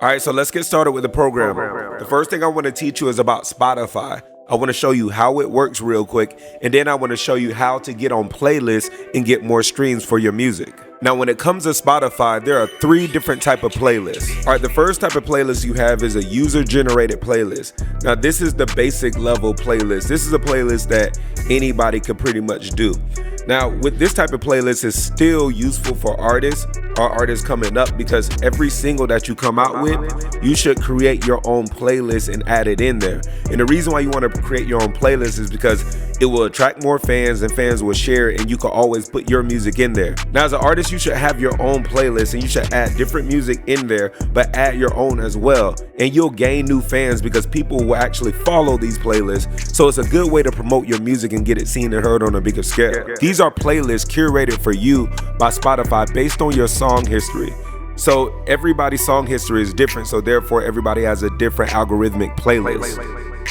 All right, so let's get started with the program. The first thing I want to teach you is about Spotify. I want to show you how it works real quick, and then I want to show you how to get on playlists and get more streams for your music. Now, when it comes to Spotify, there are 3 different type of playlists. All right, the first type of playlist you have is a user-generated playlist. Now, this is the basic level playlist. This is a playlist that anybody could pretty much do. Now, with this type of playlist is still useful for artists or artists coming up, because every single that you come out with, you should create your own playlist and add it in there. And the reason why you want to create your own playlist is because it will attract more fans and fans will share it, and you can always put your music in there. Now, as an artist, you should have your own playlist and you should add different music in there, but add your own as well. And you'll gain new fans because people will actually follow these playlists. So it's a good way to promote your music and get it seen and heard on a bigger scale. These are playlists curated for you by Spotify based on your song history. So everybody's song history is different, so therefore everybody has a different algorithmic playlist.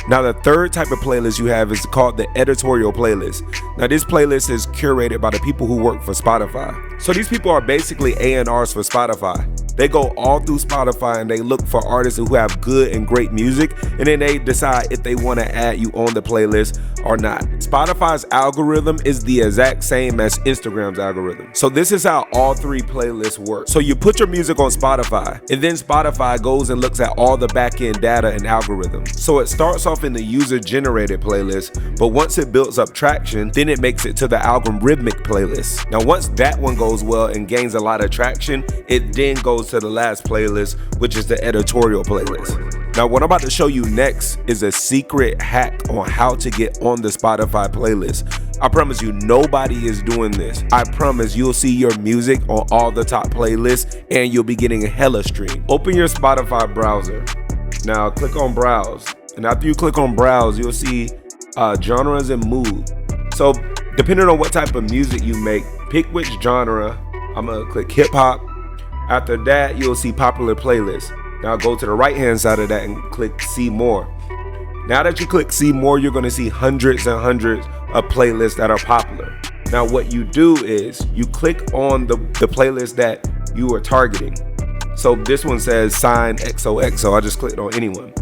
Now, the third type of playlist you have is called the editorial playlist. Now, this playlist is curated by the people who work for Spotify. So these people are basically A&Rs for Spotify. They go all through Spotify and they look for artists who have good and great music, and then they decide if they want to add you on the playlist or not. Spotify's algorithm is the exact same as Instagram's algorithm. So this is how all 3 playlists work. So you put your music on Spotify, and then Spotify goes and looks at all the back-end data and algorithms. So it starts off in the user-generated playlist, but once it builds up traction, then it makes it to the algorithmic playlist. Now, once that one goes well and gains a lot of traction, it then goes to the last playlist, which is the editorial playlist. Now, what I'm about to show you next is a secret hack on how to get on the Spotify playlist. I promise you, nobody is doing this. I promise you'll see your music on all the top playlists and you'll be getting hella stream. Open your Spotify browser. Now, click on Browse. And after you click on Browse, you'll see genres and mood. So, depending on what type of music you make, pick which genre. I'm gonna click hip hop. After that, you'll see popular playlists. Now go to the right hand side of that and click see more. Now that you click see more, you're gonna see hundreds and hundreds of playlists that are popular. Now what you do is you click on the playlist that you are targeting. So this one says Sign XOXO. I just clicked on anyone.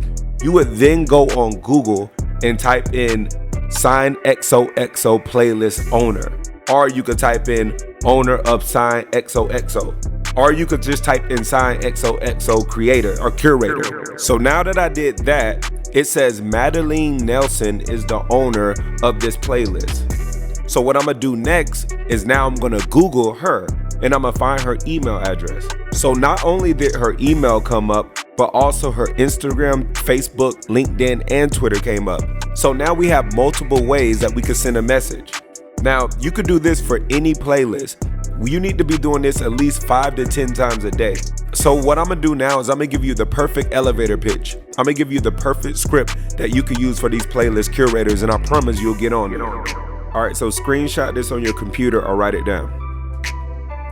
You would then go on Google and type in Sign XOXO playlist owner. Or you could type in owner of Sign XOXO. Or you could just type in Sign XOXO creator or curator. So now that I did that, it says Madeline Nelson is the owner of this playlist. So what I'm gonna do next is now I'm gonna Google her and I'm gonna find her email address. So not only did her email come up, but also her Instagram, Facebook, LinkedIn, and Twitter came up. So now we have multiple ways that we could send a message. Now, you could do this for any playlist. You need to be doing this at least 5 to 10 times a day. So what I'm gonna do now is I'm gonna give you the perfect elevator pitch. I'm gonna give you the perfect script that you can use for these playlist curators, and I promise you'll get on it. All right, so screenshot this on your computer or write it down.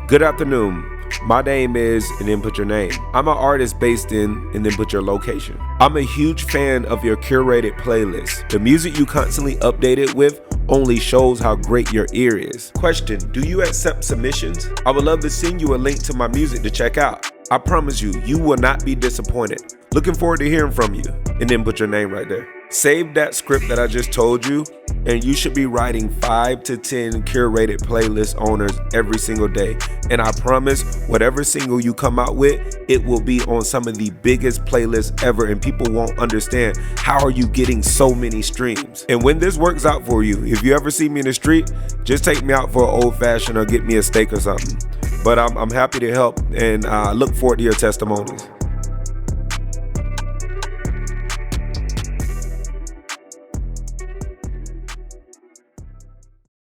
Good afternoon. My name is, and then put your name. I'm an artist based in, and then put your location. I'm a huge fan of your curated playlist. The music you constantly update it with only shows how great your ear is. Question, do you accept submissions? I would love to send you a link to my music to check out. I promise you, you will not be disappointed. Looking forward to hearing from you. And then put your name right there. Save that script that I just told you, and you should be writing 5 to 10 curated playlist owners every single day. And I promise, whatever single you come out with, it will be on some of the biggest playlists ever, and people won't understand how are you getting so many streams. And when this works out for you, if you ever see me in the street, just take me out for an old fashioned or get me a steak or something. But I'm happy to help, and look forward to your testimonies.